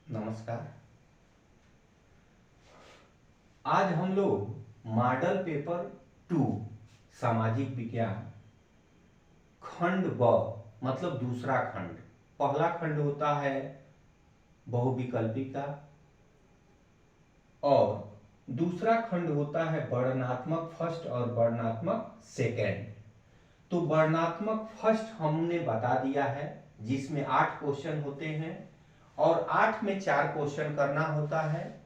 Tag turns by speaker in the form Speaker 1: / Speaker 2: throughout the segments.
Speaker 1: नमस्कार। आज हम लोग मॉडल पेपर 2 सामाजिक विज्ञान खंड ब मतलब दूसरा खंड, पहला खंड होता है बहुविकल्पिका और दूसरा खंड होता है वर्णनात्मक फर्स्ट और वर्णनात्मक सेकेंड। तो वर्णनात्मक फर्स्ट हमने बता दिया है, जिसमें 8 क्वेश्चन होते हैं और 8 में 4 क्वेश्चन करना होता है,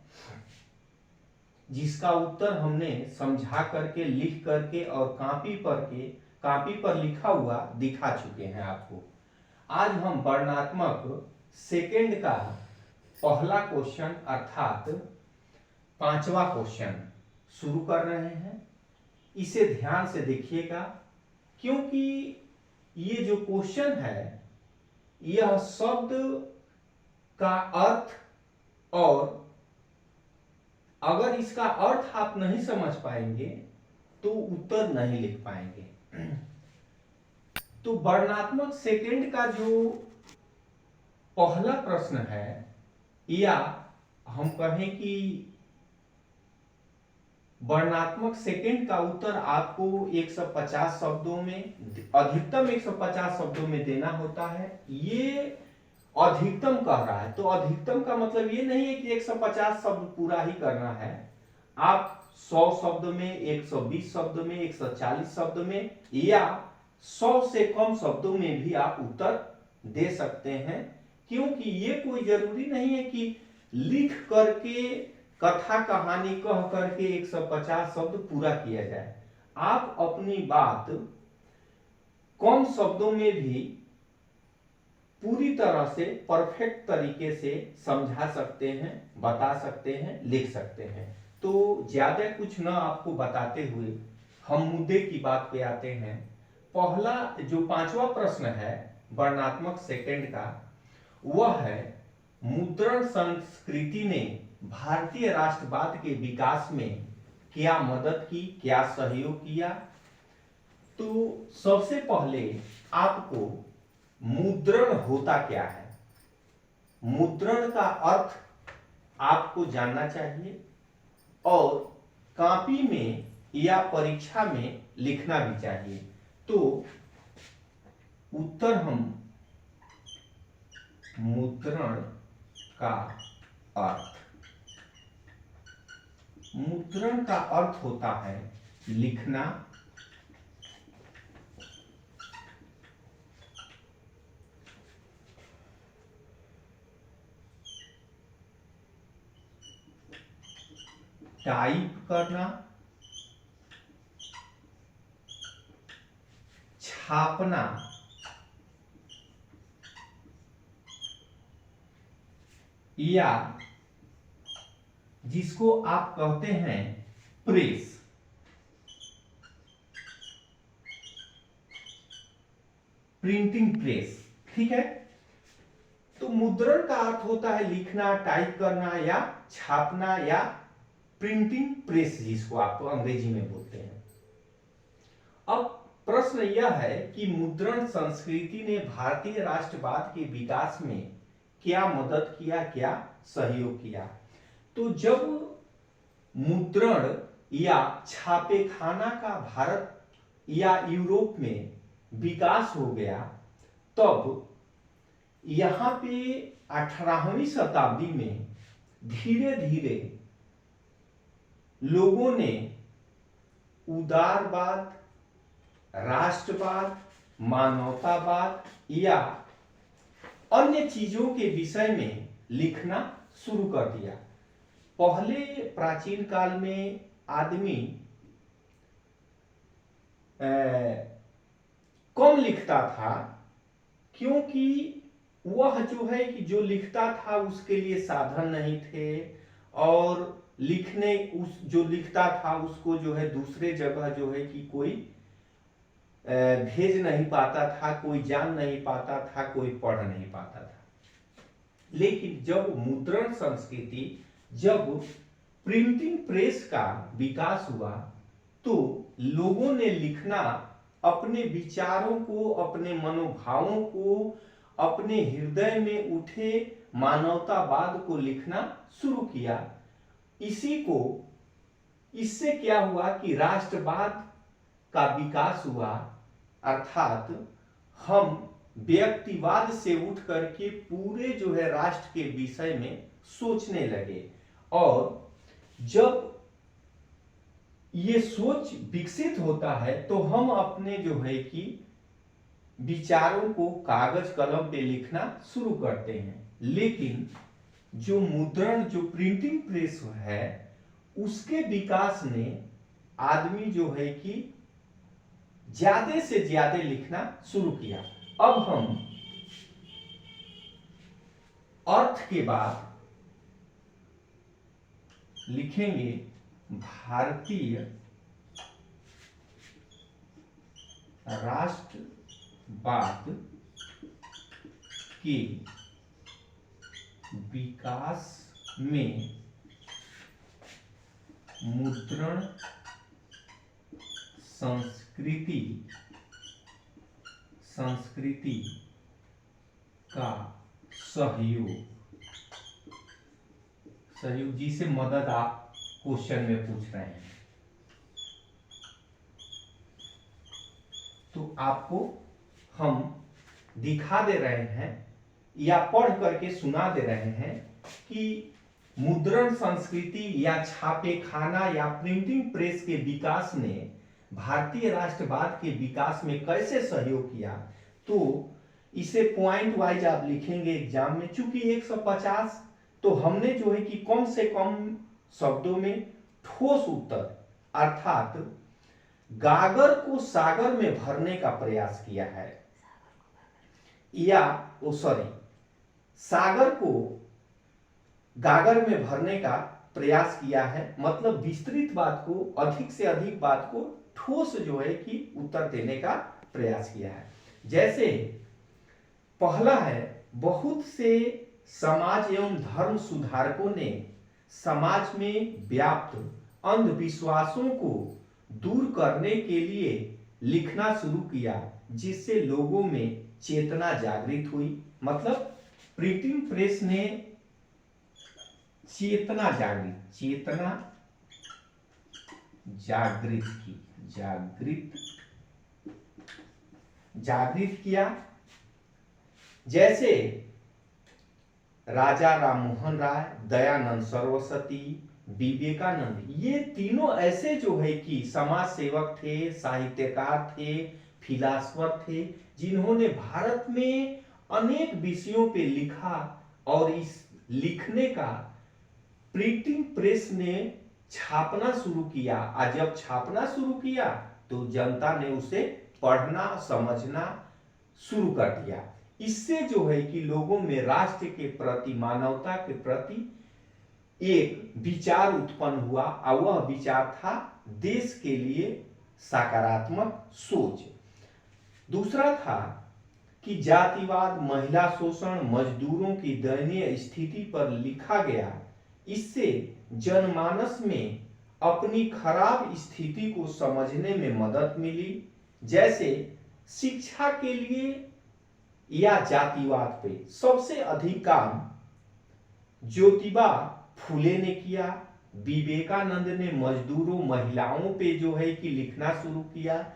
Speaker 1: जिसका उत्तर हमने समझा करके, लिख करके और कापी पर लिखा हुआ दिखा चुके हैं आपको। आज हम वर्णनात्मक सेकेंड का पहला क्वेश्चन अर्थात 5वां क्वेश्चन शुरू कर रहे हैं। इसे ध्यान से देखिएगा, क्योंकि ये जो क्वेश्चन है यह शब्द का अर्थ, और अगर इसका अर्थ आप नहीं समझ पाएंगे तो उत्तर नहीं लिख पाएंगे। तो वर्णनात्मक सेकेंड का जो पहला प्रश्न है, या हम कहें कि वर्णनात्मक सेकेंड का उत्तर आपको 150 शब्दों में, अधिकतम 150 शब्दों में देना होता है। ये अधिकतम कह रहा है, तो अधिकतम का मतलब ये नहीं है कि 150 शब्द पूरा ही करना है। आप 100 शब्द में, 120 शब्द में, 140 शब्द में या 100 से कम शब्दों में भी आप उत्तर दे सकते हैं, क्योंकि ये कोई जरूरी नहीं है कि लिख करके, कथा कहानी कह करके 150 शब्द पूरा किया जाए। आप अपनी बात कम शब्दों में भी पूरी तरह से परफेक्ट तरीके से समझा सकते हैं, बता सकते हैं, लिख सकते हैं। तो ज्यादा कुछ न आपको बताते हुए हम मुद्दे की बात पे आते हैं। पहला जो 5वां प्रश्न है वर्णनात्मक सेकेंड का, वह है मुद्रण संस्कृति ने भारतीय राष्ट्रवाद के विकास में क्या मदद की, क्या सहयोग किया। तो सबसे पहले आपको मुद्रण होता क्या है, मुद्रण का अर्थ आपको जानना चाहिए और कॉपी में या परीक्षा में लिखना भी चाहिए। तो उत्तर हम मुद्रण का अर्थ, मुद्रण का अर्थ होता है लिखना, टाइप करना, छापना, या जिसको आप कहते हैं प्रेस। प्रिंटिंग प्रेस, ठीक है। तो मुद्रण का अर्थ होता है लिखना, टाइप करना या छापना, या प्रिंटिंग प्रेस जिसको आप अंग्रेजी में बोलते हैं। अब प्रश्न यह है कि मुद्रण संस्कृति ने भारतीय राष्ट्रवाद के विकास में क्या मदद किया, क्या सहयोग किया। तो जब मुद्रण या छापेखाना का भारत या यूरोप में विकास हो गया, तब यहां पे 18वीं शताब्दी में धीरे धीरे लोगों ने उदारवाद, राष्ट्रवाद, मानवतावाद या अन्य चीजों के विषय में लिखना शुरू कर दिया। पहले प्राचीन काल में आदमी कम लिखता था, क्योंकि वह जो है कि जो लिखता था उसके लिए साधन नहीं थे, और लिखने उस जो लिखता था उसको जो है दूसरे जगह जो है कि कोई भेज नहीं पाता था, कोई जान नहीं पाता था, कोई पढ़ नहीं पाता था। लेकिन जब मुद्रण संस्कृति, जब प्रिंटिंग प्रेस का विकास हुआ, तो लोगों ने लिखना अपने विचारों को, अपने मनोभावों को, अपने हृदय में उठे मानवतावाद को लिखना शुरू किया। इससे क्या हुआ कि राष्ट्रवाद का विकास हुआ, अर्थात हम व्यक्तिवाद से उठ करके पूरे जो है राष्ट्र के विषय में सोचने लगे। और जब ये सोच विकसित होता है तो हम अपने जो है कि विचारों को कागज कलम पे लिखना शुरू करते हैं। लेकिन जो मुद्रण, जो प्रिंटिंग प्रेस है, उसके विकास ने आदमी जो है कि ज्यादा से ज्यादा लिखना शुरू किया। अब हम अर्थ के बाद लिखेंगे भारतीय राष्ट्रवाद के विकास में मुद्रण संस्कृति का सहयोग जी से मदद आप क्वेश्चन में पूछ रहे हैं, तो आपको हम दिखा दे रहे हैं या पढ़ करके सुना दे रहे हैं कि मुद्रण संस्कृति या छापेखाना या प्रिंटिंग प्रेस के विकास ने भारतीय राष्ट्रवाद के विकास में कैसे सहयोग किया। तो इसे पॉइंट वाइज आप लिखेंगे एग्जाम में। चूंकि 150 तो हमने जो है कि कम से कम शब्दों में ठोस उत्तर, अर्थात गागर को सागर में भरने का प्रयास किया है, या सागर को गागर में भरने का प्रयास किया है। मतलब विस्तृत बात को, अधिक से अधिक बात को ठोस जो है कि उत्तर देने का प्रयास किया है। जैसे पहला है, बहुत से समाज एवं धर्म सुधारकों ने समाज में व्याप्त अंधविश्वासों को दूर करने के लिए लिखना शुरू किया, जिससे लोगों में चेतना जागृत हुई। मतलब प्रिंटिंग प्रेस ने चेतना जागृत किया। जैसे राजा राममोहन राय, दयानंद सरस्वती, विवेकानंद, ये तीनों ऐसे जो है कि समाज सेवक थे, साहित्यकार थे, फिलासफर थे, जिन्होंने भारत में अनेक विषयों पे लिखा। और इस लिखने का प्रिंटिंग प्रेस ने छापना शुरू किया। और जब छापना शुरू किया तो जनता ने उसे पढ़ना, समझना शुरू कर दिया। इससे जो है कि लोगों में राष्ट्र के प्रति, मानवता के प्रति एक विचार उत्पन्न हुआ, और वह विचार था देश के लिए सकारात्मक सोच। दूसरा था कि जातिवाद, महिला शोषण, मजदूरों की दयनीय स्थिति पर लिखा गया। इससे जनमानस में अपनी खराब स्थिति को समझने में मदद मिली। जैसे शिक्षा के लिए या जातिवाद पे सबसे अधिक काम ज्योतिबा फूले ने किया। विवेकानंद ने मजदूरों, महिलाओं पे जो है कि लिखना शुरू किया।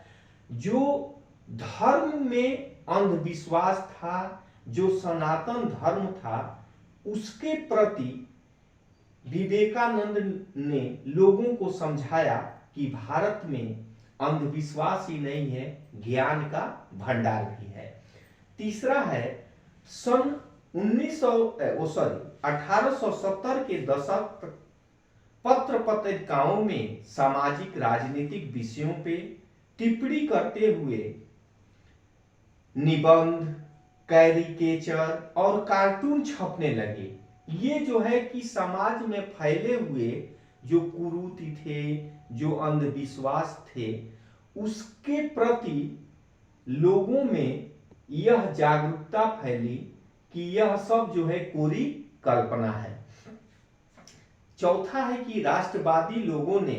Speaker 1: जो धर्म में अंधविश्वास था, जो सनातन धर्म था, उसके प्रति विवेकानंद ने लोगों को समझाया कि भारत में अंधविश्वास ही नहीं है, ज्ञान का भंडार भी है। तीसरा है, सन 1870 के दशक तक पत्र पत्रिकाओं में सामाजिक राजनीतिक विषयों पे टिप्पणी करते हुए निबंध, कैरिकेचर और कार्टून छपने लगे। ये जो है कि समाज में फैले हुए जो कुरीति थे, जो अंधविश्वास थे, उसके प्रति लोगों में यह जागरूकता फैली कि यह सब जो है कोरी कल्पना है। चौथा है कि राष्ट्रवादी लोगों ने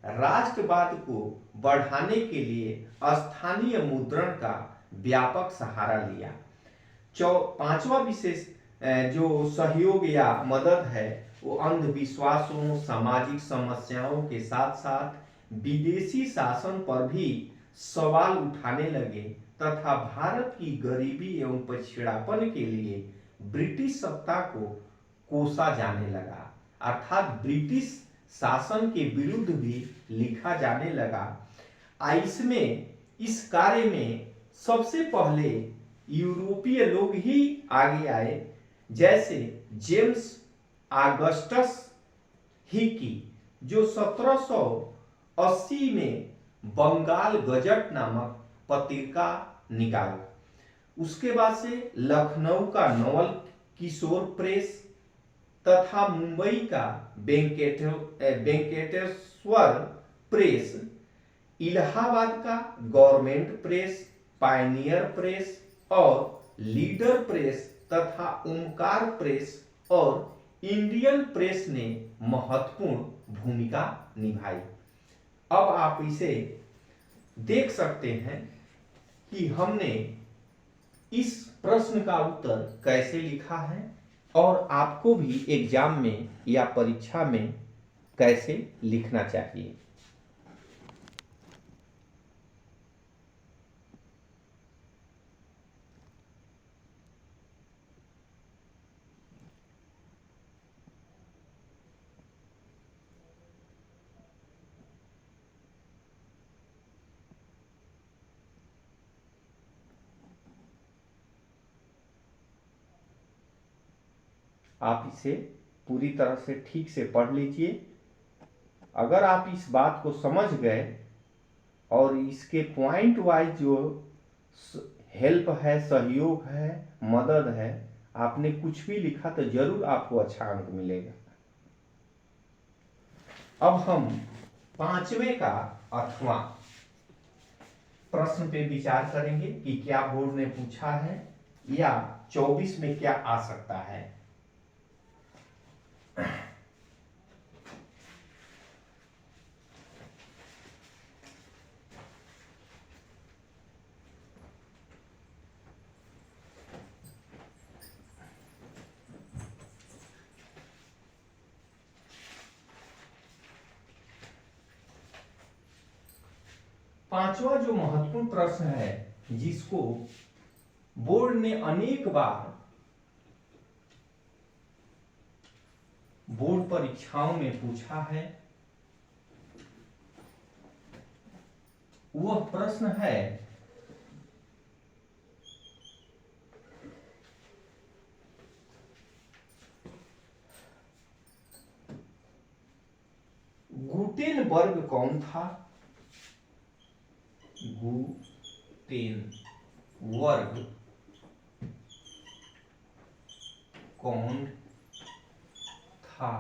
Speaker 1: राष्ट्रवाद को बढ़ाने के लिए स्थानीय मुद्रण का व्यापक सहारा लिया। पांचवा विशेष जो सहयोग या मदद है वो अंधविश्वासों, सामाजिक समस्याओं के साथ साथ विदेशी शासन पर भी सवाल उठाने लगे तथा भारत की गरीबी एवं पिछड़ापन के लिए ब्रिटिश सत्ता को कोसा जाने लगा, अर्थात ब्रिटिश शासन के विरुद्ध भी लिखा जाने लगा। इसमें इस कार्य में सबसे पहले यूरोपीय लोग ही आगे आए, जैसे जेम्स ऑगस्टस हिकी जो 1780 में बंगाल गजट नामक पत्रिका निकाला। उसके बाद से लखनऊ का नवल किशोर प्रेस तथा मुंबई का वेंकटेश्वर प्रेस, इलाहाबाद का गवर्नमेंट प्रेस, पायनियर प्रेस और लीडर प्रेस तथा ओमकार प्रेस और इंडियन प्रेस ने महत्वपूर्ण भूमिका निभाई। अब आप इसे देख सकते हैं कि हमने इस प्रश्न का उत्तर कैसे लिखा है और आपको भी एग्जाम में या परीक्षा में कैसे लिखना चाहिए। आप इसे पूरी तरह से ठीक से पढ़ लीजिए। अगर आप इस बात को समझ गए और इसके पॉइंट वाइज जो हेल्प है, सहयोग है, मदद है, आपने कुछ भी लिखा तो जरूर आपको अच्छा अंक मिलेगा। अब हम पांचवें का 8वां प्रश्न पे विचार करेंगे कि क्या बोर्ड ने पूछा है या 24 में क्या आ सकता है। पांचवा जो महत्वपूर्ण प्रश्न है जिसको बोर्ड ने अनेक बार बोर्ड परीक्षाओं में पूछा है, वह प्रश्न है गुटेनबर्ग कौन था? गुटेनबर्ग कौन था?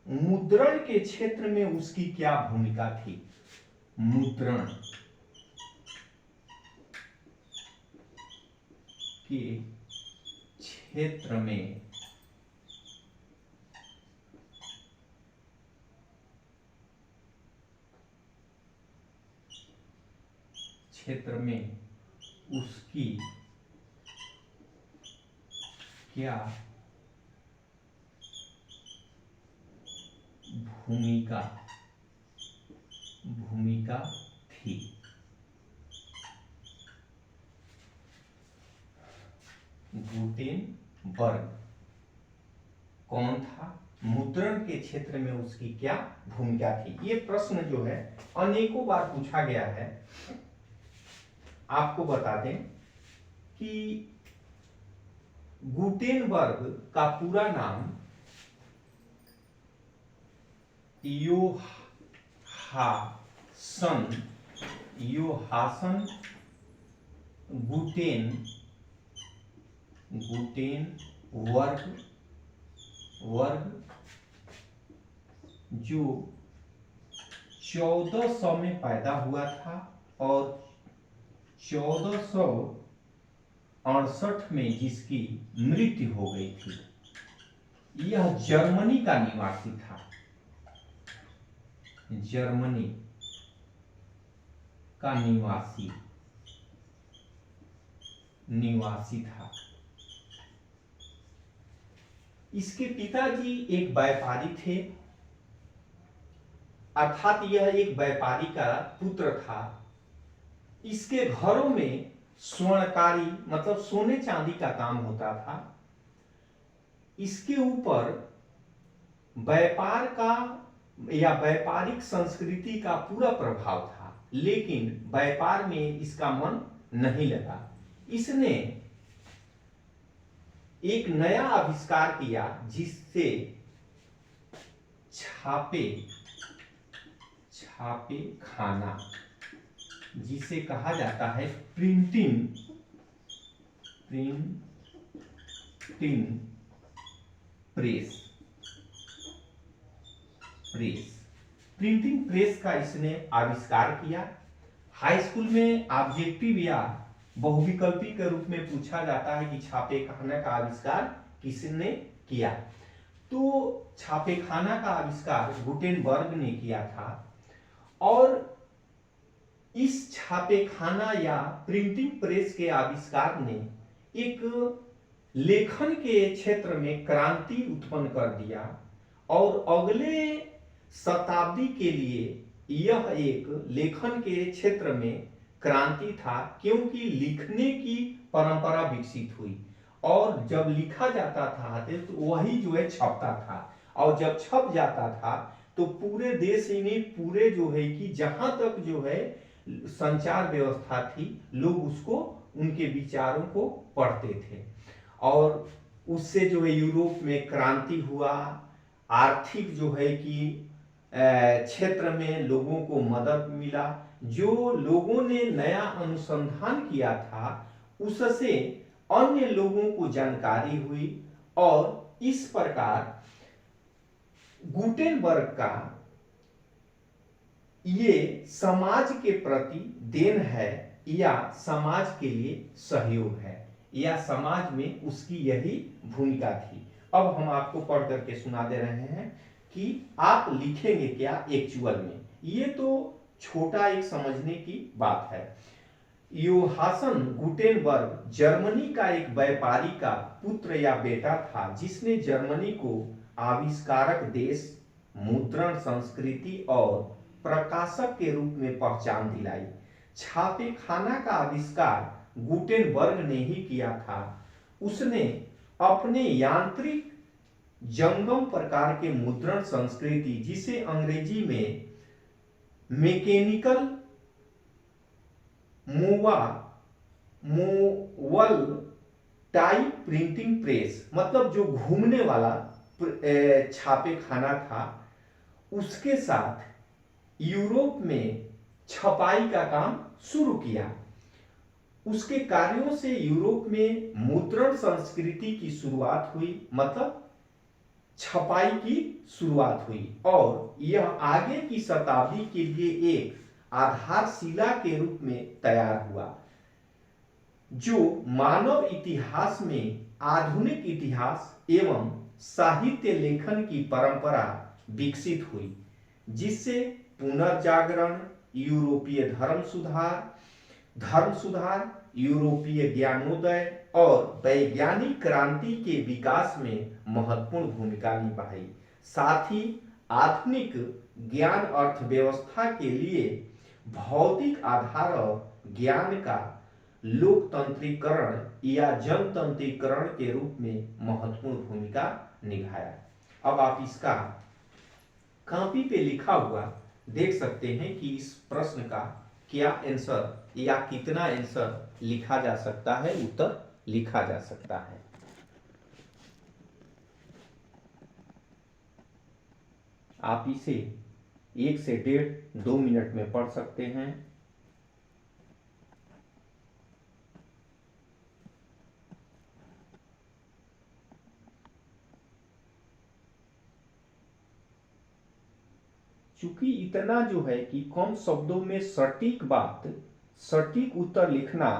Speaker 1: मुद्रण के क्षेत्र में उसकी क्या भूमिका थी? मुद्रण के क्षेत्र में उसकी क्या भूमिका थी? गुटेनबर्ग कौन था? मुद्रण के क्षेत्र में उसकी क्या भूमिका थी? ये प्रश्न जो है अनेकों बार पूछा गया है। आपको बता दें कि गुटेनबर्ग का पूरा नाम योहासन गुटेनबर्ग जो 1400 में पैदा हुआ था और 1468 में जिसकी मृत्यु हो गई थी। यह जर्मनी का निवासी था। जर्मनी का निवासी था। इसके पिताजी एक व्यापारी थे, अर्थात यह एक व्यापारी का पुत्र था। इसके घरों में स्वर्णकारी मतलब सोने चांदी का काम होता था। इसके ऊपर व्यापार का या व्यापारिक संस्कृति का पूरा प्रभाव था, लेकिन व्यापार में इसका मन नहीं लगा। इसने एक नया आविष्कार किया जिससे छापे खाना, जिसे कहा जाता है प्रिंटिंग प्रेस। प्रिंटिंग प्रेस का इसने आविष्कार किया। हाई स्कूल में ऑब्जेक्टिव या बहुविकल्पी के रूप में पूछा जाता है कि छापेखाना का आविष्कार किसने किया। तो छापेखाना का आविष्कार गुटेनबर्ग ने किया था। और इस छापेखाना या प्रिंटिंग प्रेस के आविष्कार ने एक लेखन के क्षेत्र में क्रांति उत्पन्न कर दिया और अगले शताब्दी के लिए यह एक लेखन के क्षेत्र में क्रांति था, क्योंकि लिखने की परंपरा विकसित हुई और जब लिखा जाता था तो वही जो है छपता था, और जब छप जाता था तो पूरे देश में पूरे जो है कि जहां तक जो है संचार व्यवस्था थी, लोग उसको उनके विचारों को पढ़ते थे। और उससे जो है यूरोप में क्रांति हुआ, आर्थिक जो है कि क्षेत्र में लोगों को मदद मिला। जो लोगों ने नया अनुसंधान किया था उससे अन्य लोगों को जानकारी हुई, और इस प्रकार गुटेनबर्ग का ये समाज के प्रति देन है या समाज के लिए सहयोग है, या समाज में उसकी यही भूमिका थी। अब हम आपको पढ़ करके सुना दे रहे हैं कि आप लिखेंगे क्या एक्चुअल में। ये तो छोटा एक समझने की बात है। योहासन गुटेनबर्ग जर्मनी का एक व्यापारी का पुत्र या बेटा था, जिसने जर्मनी को आविष्कारक देश, मुद्रण संस्कृति और प्रकाशक के रूप में पहचान दिलाई। छापेखाना का आविष्कार गुटेनबर्ग ने ही किया था। उसने अपने यांत्रिक जंगम प्रकार के मुद्रण संस्कृति, जिसे अंग्रेजी में मैकेनिकल मोवल टाइप प्रिंटिंग प्रेस, मतलब जो घूमने वाला छापेखाना था, उसके साथ यूरोप में छपाई का काम शुरू किया। उसके कार्यों से यूरोप में मुद्रण संस्कृति की शुरुआत हुई, मतलब छपाई की शुरुआत हुई, और यह आगे की शताब्दी के लिए एक आधारशिला के रूप में तैयार हुआ, जो मानव इतिहास में आधुनिक इतिहास एवं साहित्य लेखन की परंपरा विकसित हुई, जिससे पुनर्जागरण, यूरोपीय धर्म सुधार, यूरोपीय ज्ञानोदय और वैज्ञानिक क्रांति के विकास में महत्वपूर्ण भूमिका निभाई। साथ ही आधुनिक ज्ञान अर्थव्यवस्था के लिए भौतिक आधार और ज्ञान का लोकतंत्रीकरण या जनतंत्रीकरण के रूप में महत्वपूर्ण भूमिका निभाया। अब आप इसका कॉपी पे लिखा हुआ देख सकते हैं कि इस प्रश्न का क्या आंसर या कितना आंसर लिखा जा सकता है, उत्तर लिखा जा सकता है। आप इसे 1 से 1.5-2 मिनट में पढ़ सकते हैं। चूंकि इतना जो है कि कम शब्दों में सटीक बात, सटीक उत्तर लिखना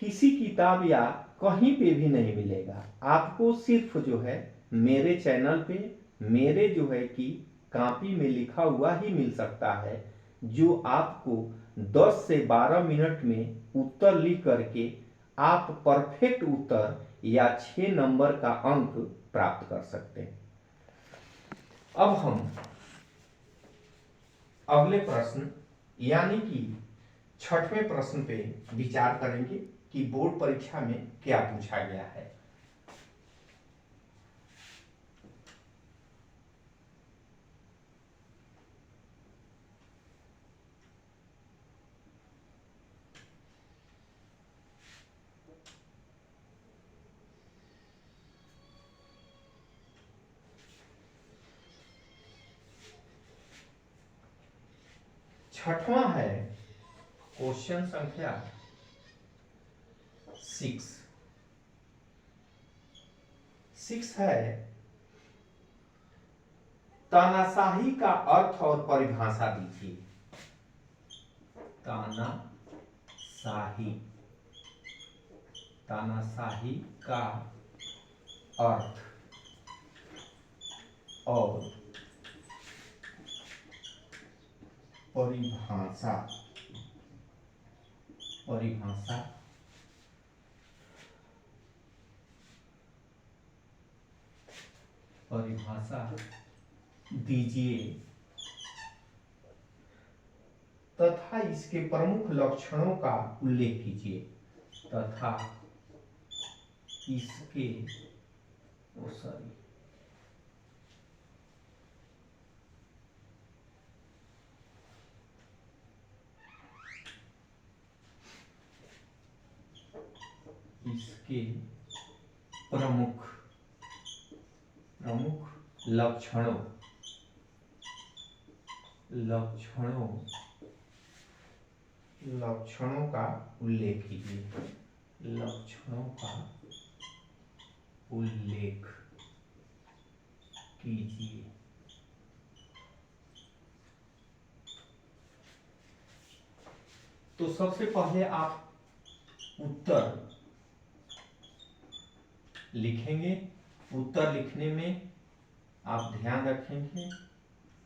Speaker 1: किसी किताब या कहीं पे भी नहीं मिलेगा। आपको सिर्फ जो है मेरे चैनल पे मेरे जो है कि कॉपी में लिखा हुआ ही मिल सकता है, जो आपको 10 से 12 मिनट में उत्तर लिख करके आप परफेक्ट उत्तर या 6 नंबर का अंक प्राप्त कर सकते हैं। अब हम अगले प्रश्न यानी कि 6वें प्रश्न पे विचार करेंगे कि बोर्ड परीक्षा में क्या पूछा गया है। छठवां है क्वेश्चन संख्या 6 है, तानाशाही का अर्थ और परिभाषा दीजिए। तानाशाही तानाशाही का अर्थ और परिभाषा परिभाषा परिभाषा दीजिए तथा इसके प्रमुख लक्षणों का उल्लेख कीजिए। तथा इसके इसके प्रमुख लक्षणों का उल्लेख कीजिए। लक्षणों का उल्लेख कीजिए। तो सबसे पहले आप उत्तर लिखेंगे। उत्तर लिखने में आप ध्यान रखेंगे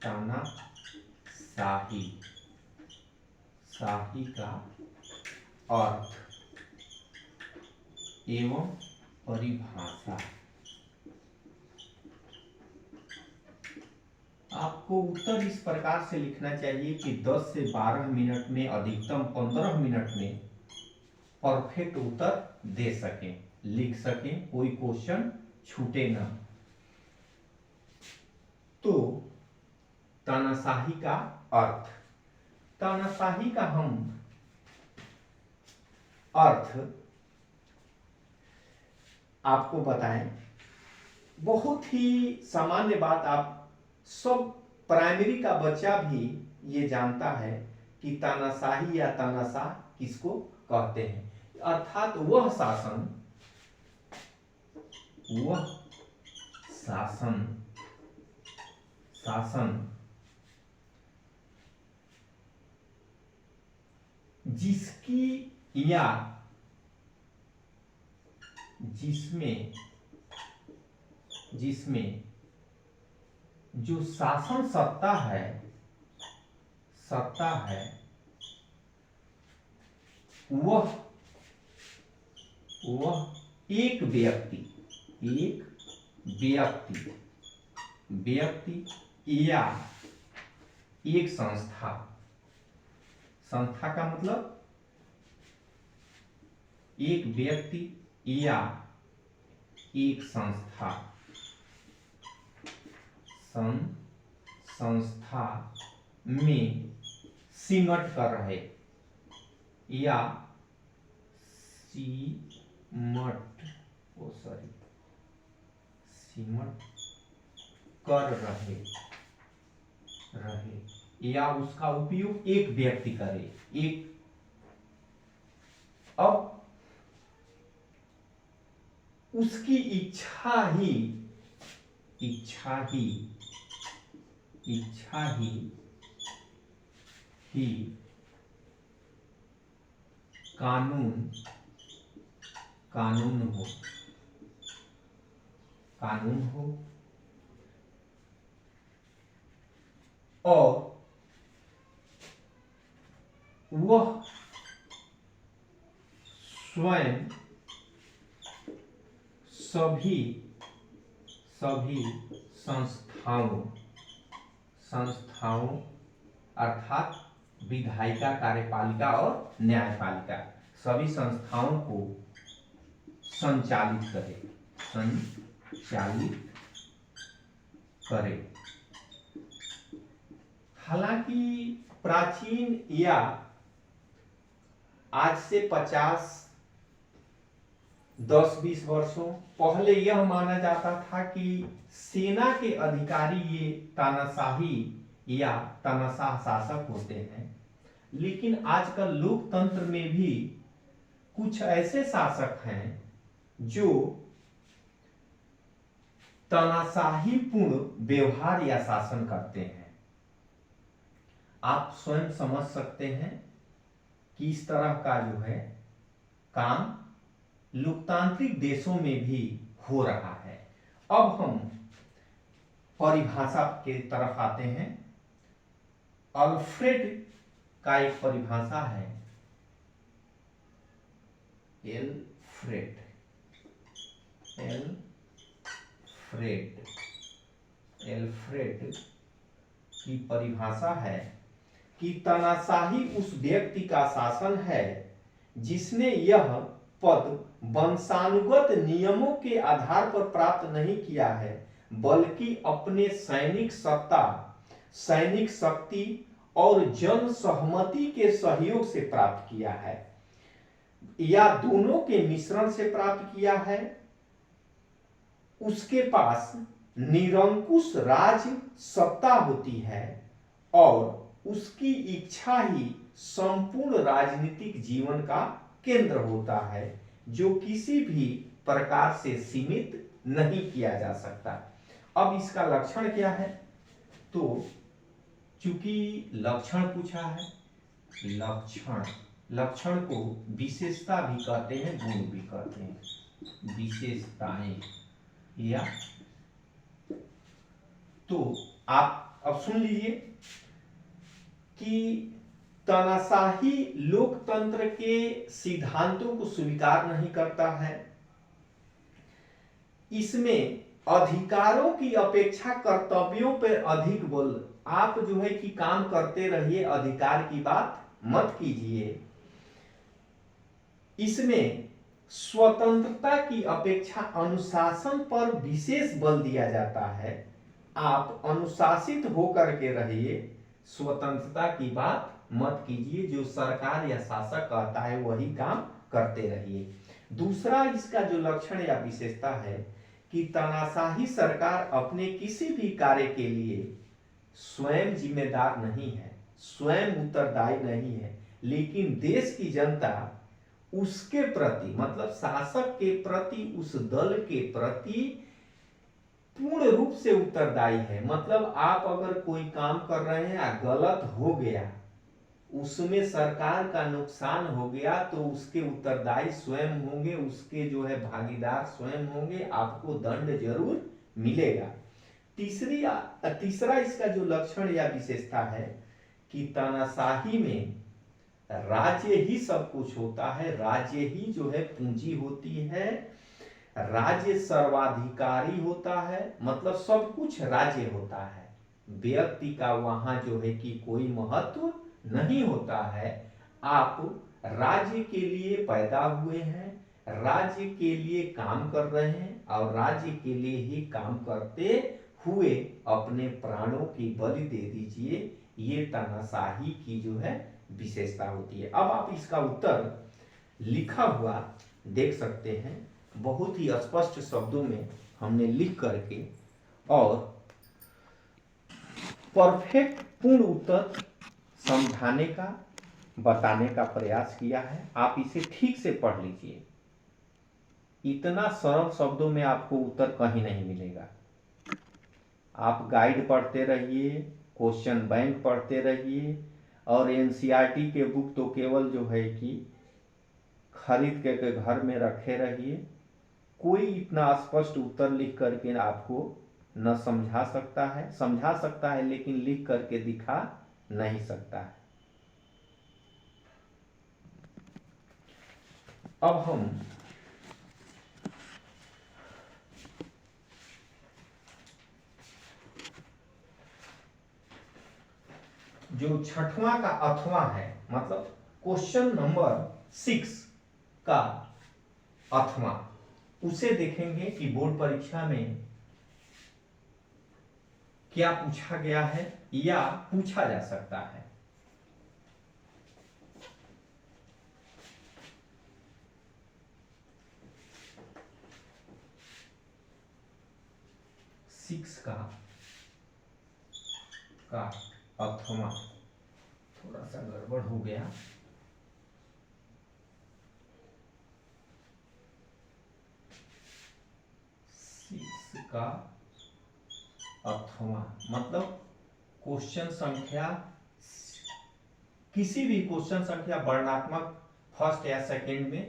Speaker 1: तानाशाही का अर्थ एवं परिभाषा। आपको उत्तर इस प्रकार से लिखना चाहिए कि 10 से 12 मिनट में अधिकतम 15 मिनट में परफेक्ट उत्तर दे सकें, लिख सकें, कोई क्वेश्चन छूटे ना। तो तानाशाही का अर्थ, तानाशाही का हम अर्थ आपको बताएं। बहुत ही सामान्य बात, आप सब प्राइमरी का बच्चा भी ये जानता है कि तानाशाही या तानाशाह किसको कहते हैं। अर्थात वह शासन जिसकी या जिसमें जो शासन सत्ता है वह एक व्यक्ति या एक संस्था का मतलब एक व्यक्ति या एक संस्था में सिमट कर रहे या सिमट कर रहे या उसका उपयोग एक व्यक्ति करे। अब उसकी इच्छा ही कानून कानून हो, कानून हो और वह स्वयं सभी सभी संस्थाओं अर्थात विधायिका, कार्यपालिका और न्यायपालिका सभी संस्थाओं को संचालित करे। हालांकि प्राचीन या आज से 10-20 वर्षों पहले यह माना जाता था कि सेना के अधिकारी ये तानाशाही या तानाशाह शासक होते हैं, लेकिन आजकल लोकतंत्र में भी कुछ ऐसे शासक हैं जो तानाशाहीपूर्ण व्यवहार या शासन करते हैं। आप स्वयं समझ सकते हैं कि इस तरह का जो है काम लोकतांत्रिक देशों में भी हो रहा है। अब हम परिभाषा के तरफ आते हैं। अल्फ्रेड का एक परिभाषा है, एल्फ्रेड की परिभाषा है कि तानाशाही उस व्यक्ति का शासन है जिसने यह पद वंशानुगत नियमों के आधार पर प्राप्त नहीं किया है, बल्कि अपने सैनिक सत्ता, सैनिक शक्ति और जन सहमति के सहयोग से प्राप्त किया है या दोनों के मिश्रण से प्राप्त किया है। उसके पास निरंकुश राज सत्ता होती है और उसकी इच्छा ही संपूर्ण राजनीतिक जीवन का केंद्र होता है, जो किसी भी प्रकार से सीमित नहीं किया जा सकता। अब इसका लक्षण क्या है? तो चूंकि लक्षण पूछा है, लक्षण को विशेषता भी कहते हैं, गुण भी कहते हैं, विशेषताएं या। तो आप अब सुन लीजिए कि तानाशाही लोकतंत्र के सिद्धांतों को स्वीकार नहीं करता है। इसमें अधिकारों की अपेक्षा कर्तव्यों पर अधिक बल, आप जो है कि काम करते रहिए, अधिकार की बात मत कीजिए। इसमें स्वतंत्रता की अपेक्षा अनुशासन पर विशेष बल दिया जाता है। आप अनुशासित होकर के रहिए, स्वतंत्रता की बात मत कीजिए, जो सरकार या शासक कहता है वही काम करते रहिए। दूसरा इसका जो लक्षण या विशेषता है कि तानाशाही सरकार अपने किसी भी कार्य के लिए स्वयं जिम्मेदार नहीं है, स्वयं उत्तरदायी नहीं है, लेकिन देश की जनता उसके प्रति, मतलब शासक के प्रति, उस दल के प्रति पूर्ण रूप से उत्तरदायी है। मतलब आप अगर कोई काम कर रहे हैं, गलत हो गया, उसमें सरकार का नुकसान हो गया, तो उसके उत्तरदायी स्वयं होंगे, उसके जो है भागीदार स्वयं होंगे, आपको दंड जरूर मिलेगा। तीसरा इसका जो लक्षण या विशेषता है कि तानाशाही में राज्य ही सब कुछ होता है, राज्य ही जो है पूंजी होती है, राज्य सर्वाधिकारी होता है, मतलब सब कुछ राज्य होता है, व्यक्ति का वहां जो है कि कोई महत्व नहीं होता है। आप राज्य के लिए पैदा हुए हैं, राज्य के लिए काम कर रहे हैं और राज्य के लिए ही काम करते हुए अपने प्राणों की बलि दे दीजिए। ये तानाशाही की जो है विशेषता होती है। अब आप इसका उत्तर लिखा हुआ देख सकते हैं, बहुत ही स्पष्ट शब्दों में हमने लिख करके और परफेक्ट पूर्ण उत्तर समझाने का, बताने का प्रयास किया है। आप इसे ठीक से पढ़ लीजिए, इतना सरल शब्दों में आपको उत्तर कहीं नहीं मिलेगा। आप गाइड पढ़ते रहिए, क्वेश्चन बैंक पढ़ते रहिए और एनसीईआरटी के बुक तो केवल जो है कि खरीद के घर में रखे रहिए। कोई इतना स्पष्ट उत्तर लिख करके आपको न समझा सकता है लेकिन लिख करके दिखा नहीं सकता है। अब हम जो छठवां का अथवा है, मतलब क्वेश्चन नंबर 6 का अथवा, उसे देखेंगे कि बोर्ड परीक्षा में क्या पूछा गया है या पूछा जा सकता है। सिक्स का अथवा थोड़ा सा गड़बड़ हो गया। सिक्स का अथवा मतलब क्वेश्चन संख्या, किसी भी क्वेश्चन संख्या वर्णात्मक फर्स्ट या सेकंड में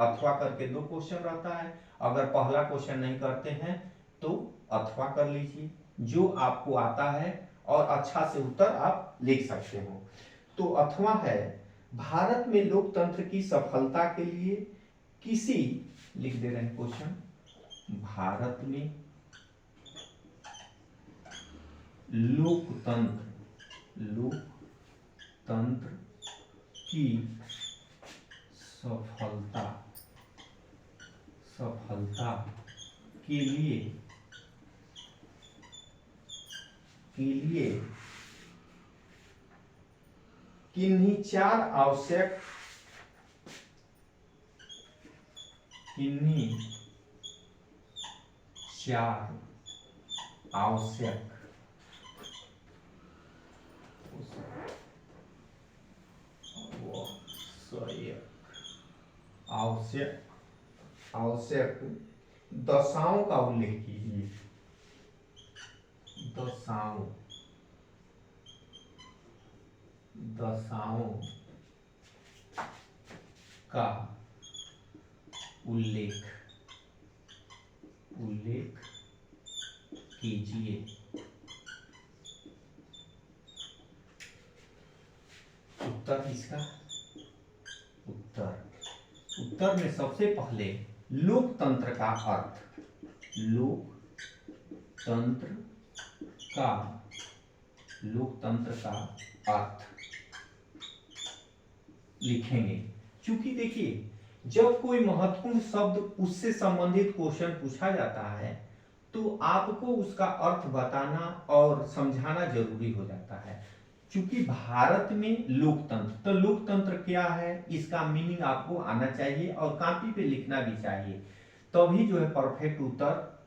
Speaker 1: अथवा करके 2 क्वेश्चन रहता है। अगर पहला क्वेश्चन नहीं करते हैं तो अथवा कर लीजिए, जो आपको आता है और अच्छा से उत्तर आप लिख सकते हो। तो अथवा है, भारत में लोकतंत्र की सफलता के लिए किसी, लिख दे रहे हैं क्वेश्चन, भारत में लोकतंत्र की सफलता के लिए किन्हीं चार आवश्यक दशाओं का उल्लेख कीजिए। दशाओं का उल्लेख कीजिए। उत्तर इसका उत्तर में सबसे पहले लोकतंत्र का अर्थ, लोकतंत्र का अर्थ लिखेंगे। क्योंकि देखिए, जब कोई महत्वपूर्ण शब्द उससे संबंधित क्वेश्चन पूछा जाता है तो आपको उसका अर्थ बताना और समझाना जरूरी हो जाता है। क्योंकि भारत में लोकतंत्र, तो लोकतंत्र क्या है इसका मीनिंग आपको आना चाहिए और कॉपी पे लिखना भी चाहिए, तभी जो है परफेक्ट उत्तर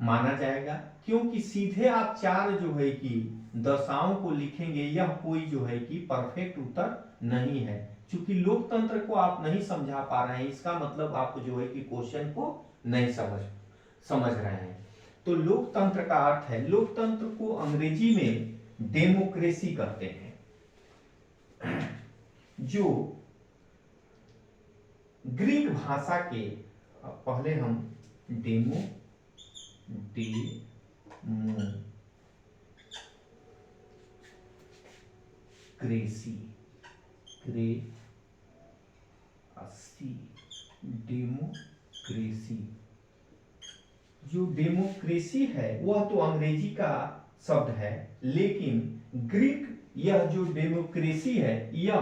Speaker 1: माना जाएगा। क्योंकि सीधे आप चार जो है कि दशाओं को लिखेंगे, यह कोई जो है कि परफेक्ट उत्तर नहीं है। क्योंकि लोकतंत्र को आप नहीं समझा पा रहे हैं, इसका मतलब आप जो है कि क्वेश्चन को नहीं समझ रहे हैं। तो लोकतंत्र का अर्थ है, लोकतंत्र को अंग्रेजी में डेमोक्रेसी कहते हैं, जो ग्रीक भाषा के, पहले हम डेमोक्रेसी, जो डेमोक्रेसी है वह तो अंग्रेजी का शब्द है, लेकिन ग्रीक, यह जो डेमोक्रेसी है यह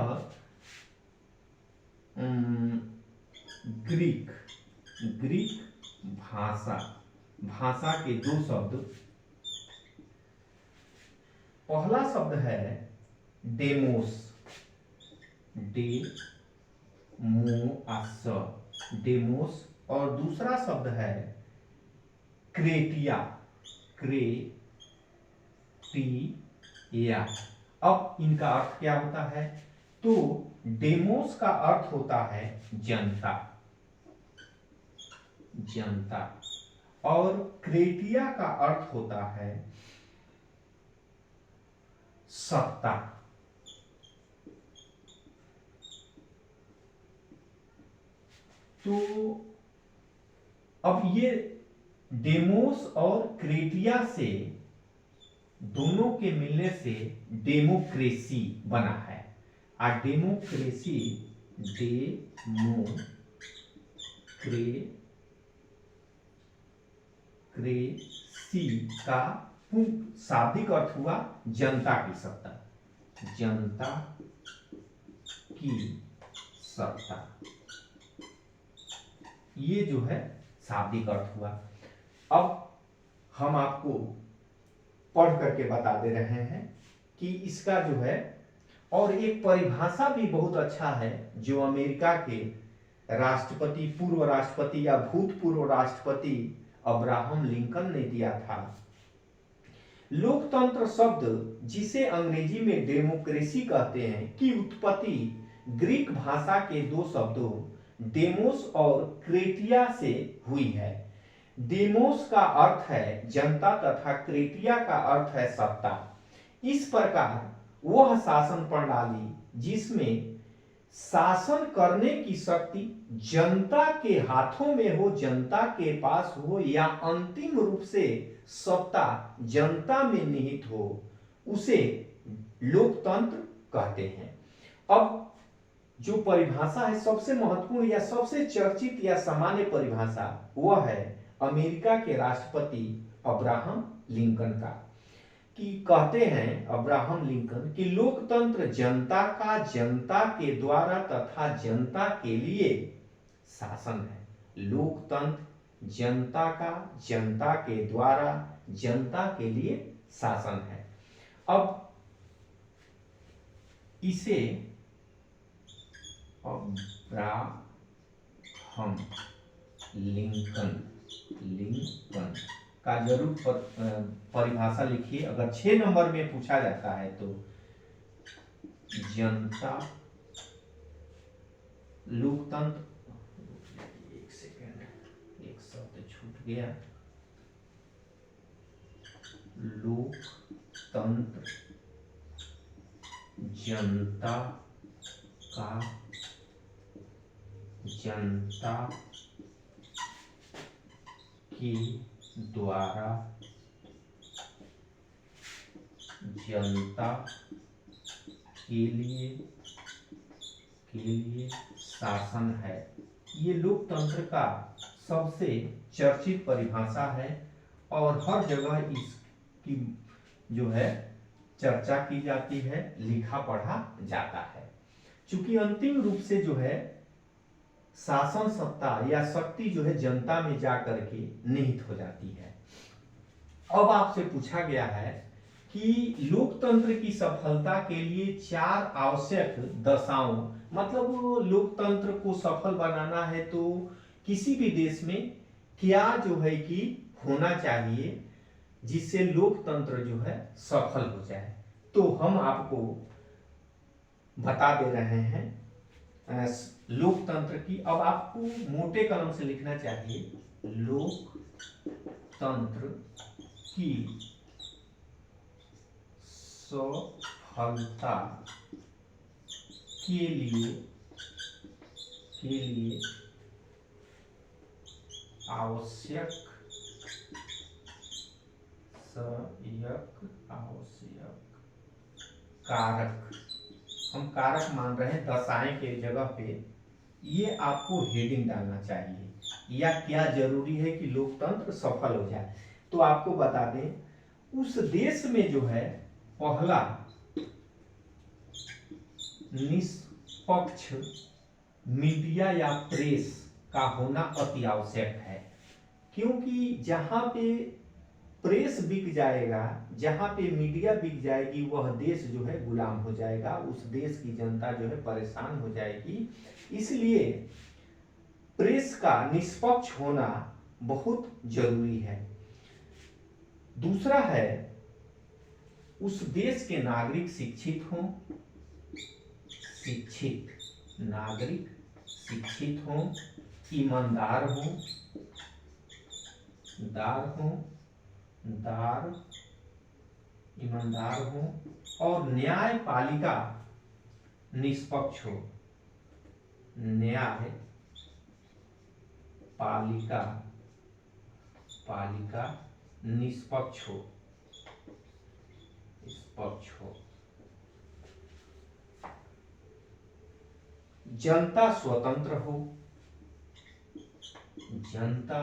Speaker 1: ग्रीक भाषा के 2 शब्द, पहला शब्द है डेमोस और दूसरा शब्द है क्रेटिया। अब इनका अर्थ क्या होता है? तो डेमोस का अर्थ होता है जनता, और क्रेटिया का अर्थ होता है सत्ता। तो अब ये डेमोस और क्रेटिया से दोनों के मिलने से डेमोक्रेसी बना है। डेमोक्रेसी क्रेसी का शाब्दिक अर्थ हुआ जनता की सत्ता, जनता की सत्ता, ये जो है शाब्दिक अर्थ हुआ। अब हम आपको पढ़ करके बता दे रहे हैं कि इसका जो है, और एक परिभाषा भी बहुत अच्छा है जो अमेरिका के राष्ट्रपति, पूर्व राष्ट्रपति या भूतपूर्व राष्ट्रपति अब्राहम लिंकन ने दिया था। लोकतंत्र शब्द, जिसे अंग्रेजी में डेमोक्रेसी कहते हैं, की उत्पत्ति ग्रीक भाषा के दो शब्दों डेमोस और क्रेटिया से हुई है। डेमोस का अर्थ है जनता तथा क्रेटिया का अर्थ है सत्ता। इस प्रकार वह शासन प्रणाली जिसमें शासन करने की शक्ति जनता के हाथों में हो, जनता के पास हो, या अंतिम रूप से सत्ता जनता में निहित हो, उसे लोकतंत्र कहते हैं। अब जो परिभाषा है सबसे महत्वपूर्ण या सबसे चर्चित या सामान्य परिभाषा वह है अमेरिका के राष्ट्रपति अब्राहम लिंकन का, कि कहते हैं अब्राहम लिंकन कि लोकतंत्र जनता का जनता के द्वारा तथा जनता के लिए शासन है। लोकतंत्र जनता का जनता के द्वारा जनता के लिए शासन है। अब इसे अब्राहम लिंकन का जरूर परिभाषा लिखिए। अगर 6 नंबर में पूछा जाता है तो जनता लोकतंत्र, एक सेकेंड, एक शब्द छूट गया, लोकतंत्र जनता का जनता के द्वारा जनता के लिए शासन है। ये लोकतंत्र का सबसे चर्चित परिभाषा है और हर जगह इसकी जो है चर्चा की जाती है, लिखा पढ़ा जाता है। चूंकि अंतिम रूप से जो है शासन सत्ता या शक्ति जो है जनता में जाकर के निहित हो जाती है। अब आपसे पूछा गया है कि लोकतंत्र की सफलता के लिए 4 आवश्यक दशाओं, मतलब लोकतंत्र को सफल बनाना है तो किसी भी देश में क्या जो है कि होना चाहिए जिससे लोकतंत्र जो है सफल हो जाए, तो हम आपको बता दे रहे हैं लोकतंत्र की। अब आपको मोटे कलम से लिखना चाहिए, लोकतंत्र की सफलता के लिए आवश्यक कारक, हम कारक मान रहे हैं दशाएं के जगह पे, ये आपको हेडिंग डालना चाहिए, या क्या जरूरी है कि लोकतंत्र सफल हो जाए। तो आपको बता दें, उस देश में जो है पहला निष्पक्ष मीडिया या प्रेस का होना अति आवश्यक है, क्योंकि जहां पे प्रेस बिक जाएगा, जहां पे मीडिया बिक जाएगी, वह देश जो है गुलाम हो जाएगा, उस देश की जनता जो है परेशान हो जाएगी। इसलिए प्रेस का निष्पक्ष होना बहुत जरूरी है। दूसरा है उस देश के नागरिक शिक्षित हों, ईमानदार हो और न्यायपालिका निष्पक्ष हो, पालिका पालिका निष्पक्ष हो, निष्पक्ष हो। जनता स्वतंत्र हो, जनता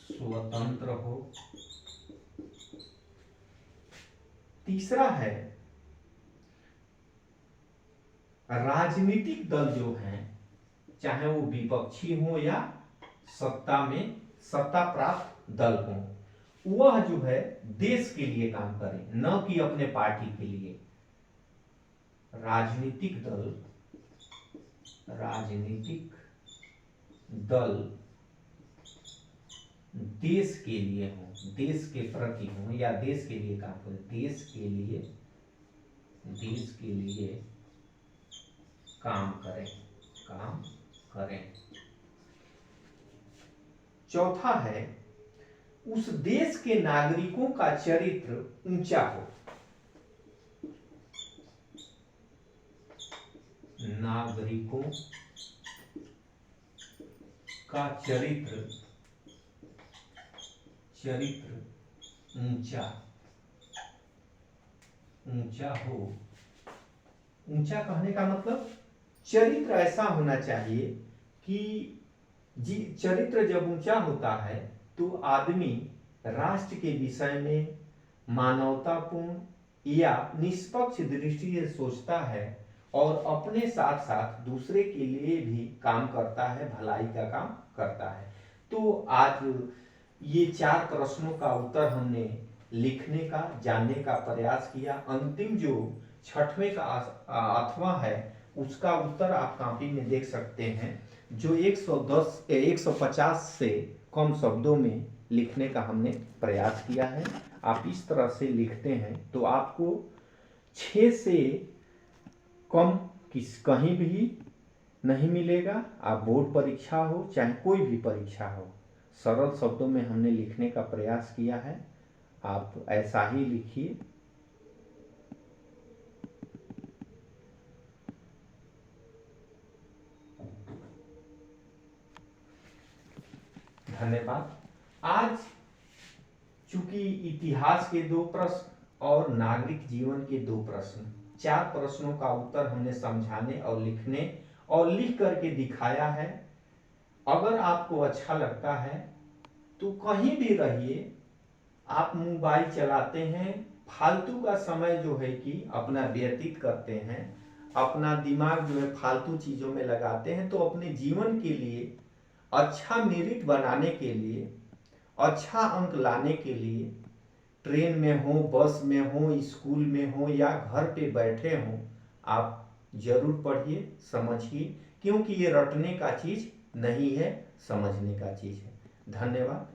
Speaker 1: स्वतंत्र हो। तीसरा है राजनीतिक दल जो हैं, चाहे वो विपक्षी हो या सत्ता प्राप्त दल हो, वह जो है देश के लिए काम करे, न कि अपने पार्टी के लिए। राजनीतिक दल देश के लिए हो, देश के प्रति हो, या देश के लिए काम करे, देश के लिए काम करें। चौथा है उस देश के नागरिकों का चरित्र ऊंचा हो, नागरिकों का चरित्र ऊंचा हो। ऊंचा कहने का मतलब चरित्र ऐसा होना चाहिए कि चरित्र जब ऊंचा होता है तो आदमी राष्ट्र के विषय में मानवतापूर्ण या निष्पक्ष दृष्टि से सोचता है और अपने साथ साथ दूसरे के लिए भी काम करता है, भलाई का काम करता है। तो आज ये 4 प्रश्नों का उत्तर हमने लिखने का, जानने का प्रयास किया। अंतिम जो 6वें का 8वां है उसका उत्तर आप कॉपी में देख सकते हैं, जो 150 से कम शब्दों में लिखने का हमने प्रयास किया है। आप इस तरह से लिखते हैं तो आपको 6 से कम कहीं भी नहीं मिलेगा। आप बोर्ड परीक्षा हो चाहे कोई भी परीक्षा हो, सरल शब्दों में हमने लिखने का प्रयास किया है। आप ऐसा ही लिखिए। धन्यवाद। आज चूंकि इतिहास के 2 प्रश्न और नागरिक जीवन के 2 प्रश्न, 4 प्रश्नों का उत्तर हमने समझाने और लिखने और लिख करके दिखाया है। अगर आपको अच्छा लगता है तो कहीं भी रहिए, आप मोबाइल चलाते हैं, फालतू का समय जो है कि अपना व्यतीत करते हैं, अपना दिमाग जो है फालतू चीजों में लगाते हैं, तो अपने जीवन के लिए अच्छा मेरिट बनाने के लिए, अच्छा अंक लाने के लिए, ट्रेन में हो, बस में हो, स्कूल में हो या घर पे बैठे हो, आप जरूर पढ़िए, समझिए, क्योंकि ये रटने का चीज नहीं है, समझने का चीज है। धन्यवाद।